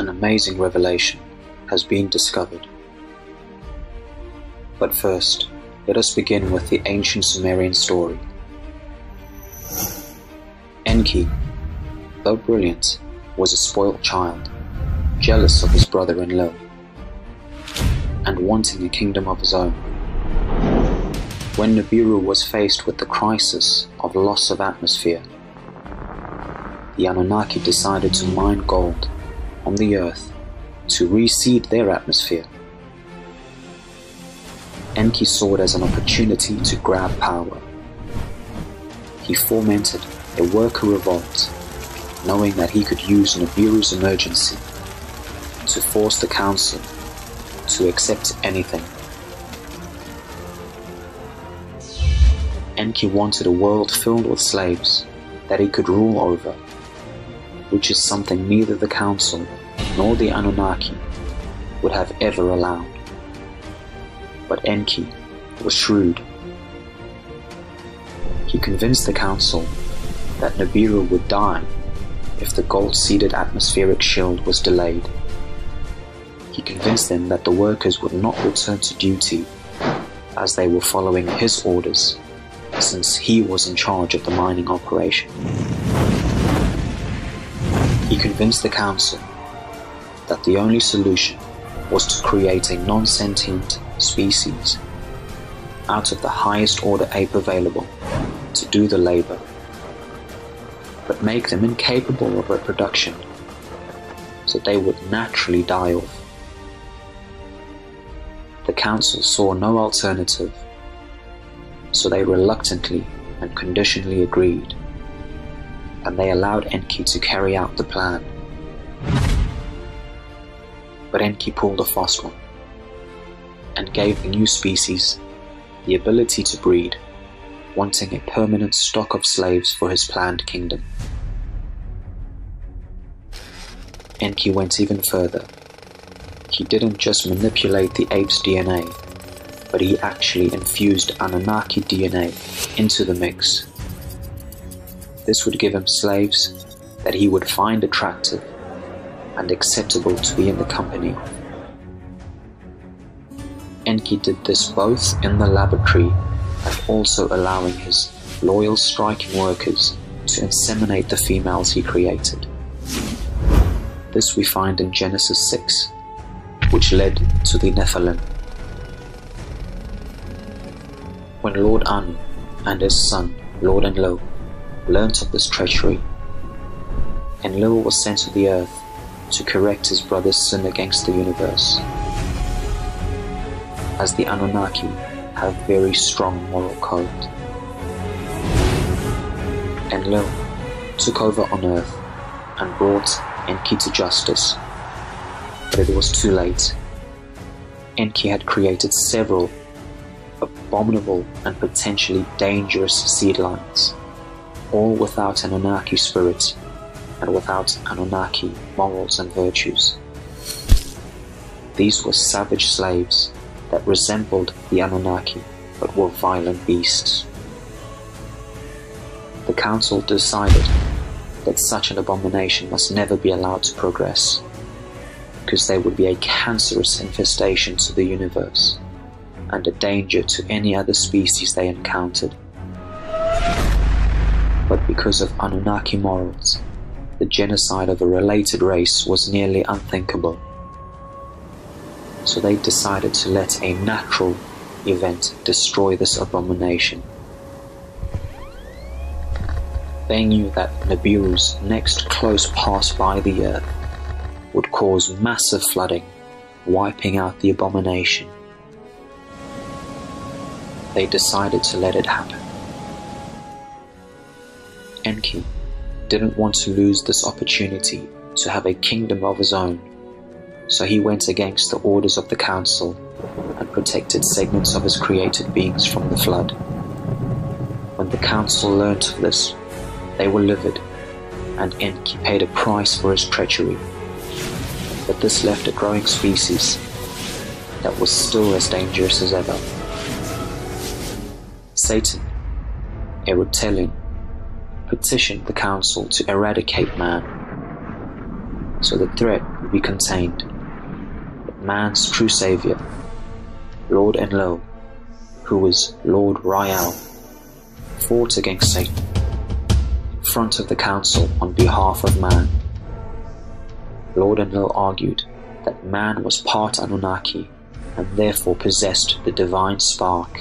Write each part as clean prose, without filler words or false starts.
an amazing revelation has been discovered. But first, let us begin with the ancient Sumerian story. Enki, though brilliant, was a spoilt child, jealous of his brother Enlil, and wanting a kingdom of his own. When Nibiru was faced with the crisis of loss of atmosphere, the Anunnaki decided to mine gold on the earth to reseed their atmosphere. Enki saw it as an opportunity to grab power. He fomented a worker revolt, knowing that he could use Nibiru's emergency to force the council to accept anything. Enki wanted a world filled with slaves that he could rule over, which is something neither the council nor the Anunnaki would have ever allowed. But Enki was shrewd. He convinced the council that Nibiru would die if the gold-seeded atmospheric shield was delayed. He convinced them that the workers would not return to duty as they were following his orders, since he was in charge of the mining operation. He convinced the council that the only solution was to create a non-sentient species out of the highest order ape available to do the labor, but make them incapable of reproduction so they would naturally die off. The council saw no alternative, so they reluctantly and conditionally agreed, and they allowed Enki to carry out the plan. But Enki pulled a fast one and gave the new species the ability to breed, wanting a permanent stock of slaves for his planned kingdom. Enki went even further. He didn't just manipulate the ape's DNA, but he actually infused Anunnaki DNA into the mix. This would give him slaves that he would find attractive and acceptable to be in the company of. Enki did this both in the laboratory and also allowing his loyal striking workers to inseminate the females he created. This we find in Genesis 6, which led to the Nephilim. When Lord Anu and his son, Lord Enlil, learnt of this treachery, Enlil was sent to the earth to correct his brother's sin against the universe, as the Anunnaki have very strong moral code. Enlil took over on earth and brought Enki to justice, but it was too late. Enki had created several abominable and potentially dangerous seed lines, all without Anunnaki spirit and without Anunnaki morals and virtues. These were savage slaves that resembled the Anunnaki but were violent beasts. The council decided that such an abomination must never be allowed to progress, because they would be a cancerous infestation to the universe and a danger to any other species they encountered. But because of Anunnaki morals, the genocide of a related race was nearly unthinkable. So they decided to let a natural event destroy this abomination. They knew that Nibiru's next close pass by the earth would cause massive flooding, wiping out the abomination. They decided to let it happen. Enki didn't want to lose this opportunity to have a kingdom of his own, so he went against the orders of the council and protected segments of his created beings from the flood. When the council learnt of this, they were livid, and Enki paid a price for his treachery. But this left a growing species that was still as dangerous as ever. Satan, a reptilian, petitioned the council to eradicate man. so the threat would be contained. But man's true savior, Lord Enlil, who was Lord Rael, fought against Satan in front of the council on behalf of man. Lord Enlil argued that man was part Annunaki and therefore possessed the divine spark,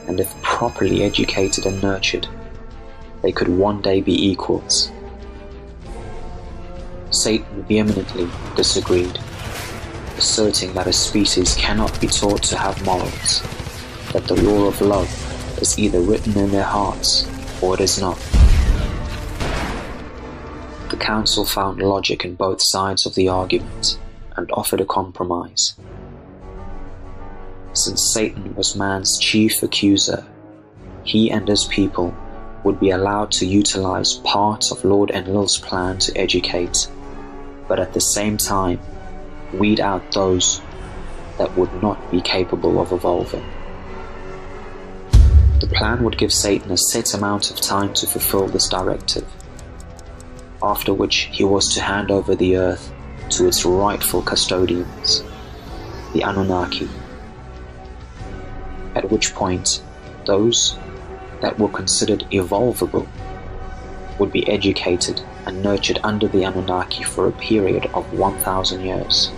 and if properly educated and nurtured, they could one day be equals. Satan vehemently disagreed, asserting that a species cannot be taught to have morals, that the law of love is either written in their hearts or it is not. The council found logic in both sides of the argument and offered a compromise. Since Satan was man's chief accuser, he and his people would be allowed to utilize part of Lord Enlil's plan to educate, but at the same time weed out those that would not be capable of evolving. The plan would give Satan a set amount of time to fulfill this directive, after which he was to hand over the earth to its rightful custodians, the Anunnaki, at which point those that were considered evolvable would be educated and nurtured under the Anunnaki for a period of 1,000 years,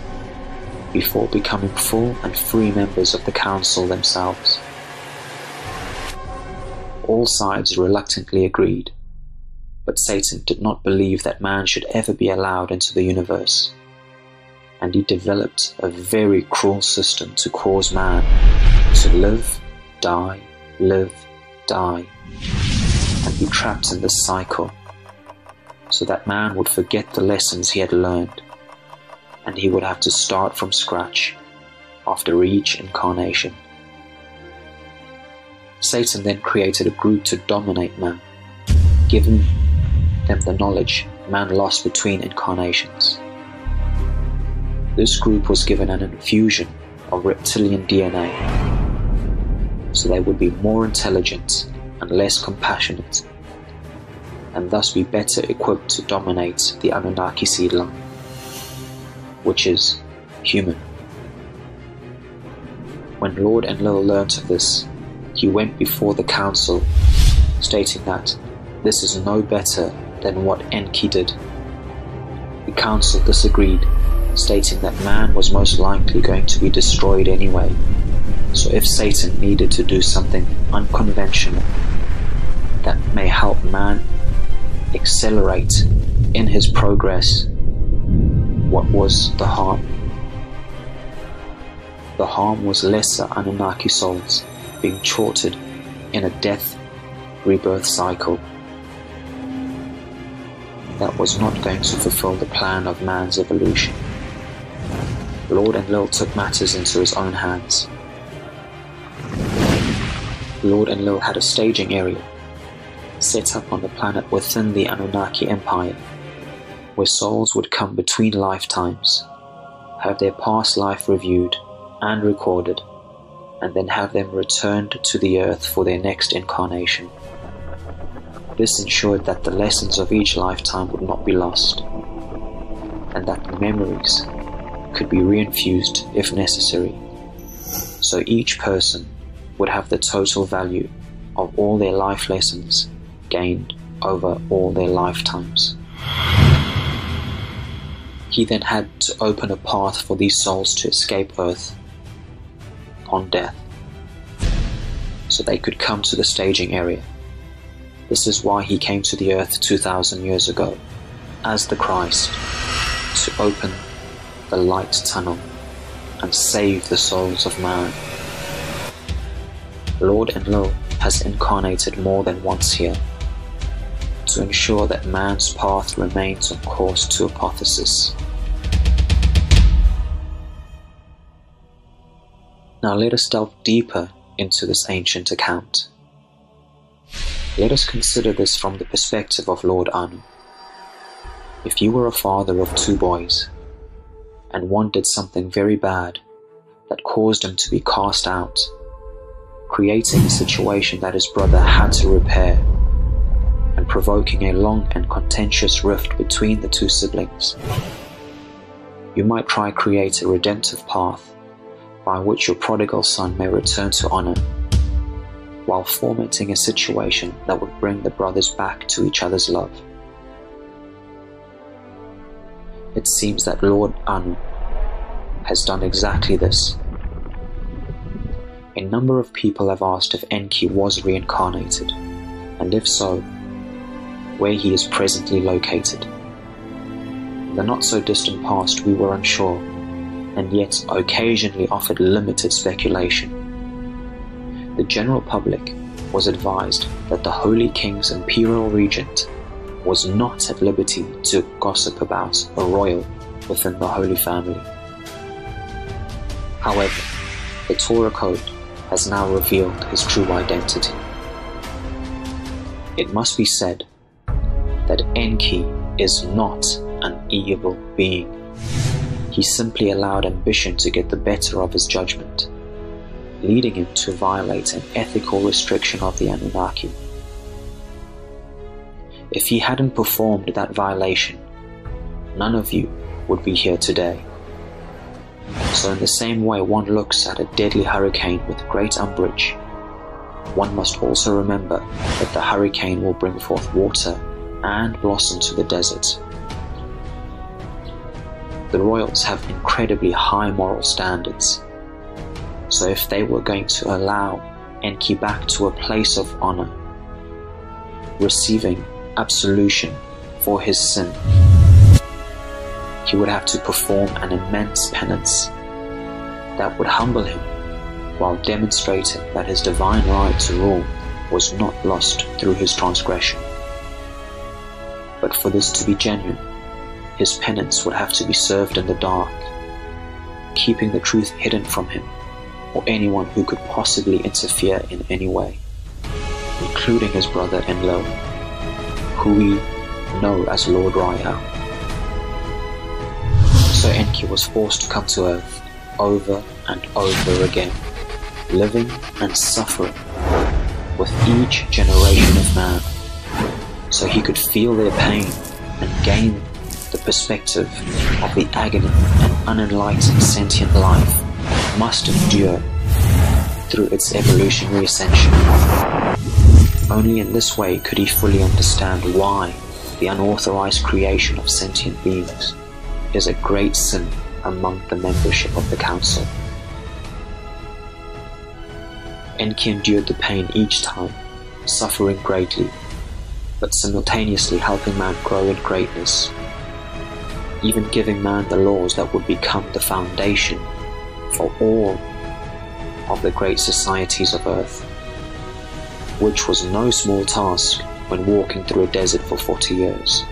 before becoming full and free members of the council themselves. All sides reluctantly agreed, but Satan did not believe that man should ever be allowed into the universe, and he developed a very cruel system to cause man to live, die, and be trapped in this cycle, so that man would forget the lessons he had learned, and he would have to start from scratch after each incarnation. Satan then created a group to dominate man, giving them the knowledge man lost between incarnations. This group was given an infusion of reptilian DNA, so they would be more intelligent and less compassionate, and thus be better equipped to dominate the Anunnaki seed line, which is human. When Lord Enlil learnt of this, he went before the council, stating that this is no better than what Enki did. The council disagreed, stating that man was most likely going to be destroyed anyway, so if Satan needed to do something unconventional that may help man accelerate in his progress, what was the harm? The harm was lesser Anunnaki souls being chortled in a death-rebirth cycle that was not going to fulfill the plan of man's evolution. Lord Enlil took matters into his own hands. Lord Enlil had a staging area set up on the planet within the Anunnaki Empire, where souls would come between lifetimes, have their past life reviewed and recorded, and then have them returned to the earth for their next incarnation. This ensured that the lessons of each lifetime would not be lost, and that the memories could be reinfused if necessary, so each person would have the total value of all their life lessons gained over all their lifetimes. He then had to open a path for these souls to escape Earth on death, so they could come to the staging area. This is why he came to the Earth 2,000 years ago, as the Christ, to open the light tunnel and save the souls of man. Lord Enlil has incarnated more than once here, to ensure that man's path remains on course to apotheosis. Now let us delve deeper into this ancient account. Let us consider this from the perspective of Lord Anu. If you were a father of 2 boys, and one did something very bad that caused him to be cast out, creating a situation that his brother had to repair, and provoking a long and contentious rift between the two siblings. You might try to create a redemptive path by which your prodigal son may return to honor, while fomenting a situation that would bring the brothers back to each other's love. It seems that Lord Anu has done exactly this. A number of people have asked if Enki was reincarnated, and if so, where he is presently located. In the not-so-distant past we were unsure, and yet occasionally offered limited speculation. The general public was advised that the Holy King's imperial regent was not at liberty to gossip about a royal within the Holy Family. However, the Torah code has now revealed his true identity. It must be said that Enki is not an evil being. He simply allowed ambition to get the better of his judgment, leading him to violate an ethical restriction of the Annunaki. If he hadn't performed that violation, none of you would be here today. So in the same way one looks at a deadly hurricane with great umbrage, one must also remember that the hurricane will bring forth water and blossom to the desert. The royals have incredibly high moral standards, so if they were going to allow Enki back to a place of honor, receiving absolution for his sin, he would have to perform an immense penance that would humble him while demonstrating that his divine right to rule was not lost through his transgression. But for this to be genuine, his penance would have to be served in the dark, keeping the truth hidden from him or anyone who could possibly interfere in any way, including his brother Enlil, who we know as Lord Raya. So Enki was forced to come to Earth over and over again, living and suffering with each generation of man, so he could feel their pain and gain the perspective of the agony an unenlightened sentient life must endure through its evolutionary ascension. Only in this way could he fully understand why the unauthorized creation of sentient beings is a great sin among the membership of the council. Enki endured the pain each time, suffering greatly, but simultaneously helping man grow in greatness, even giving man the laws that would become the foundation for all of the great societies of Earth, which was no small task when walking through a desert for 40 years.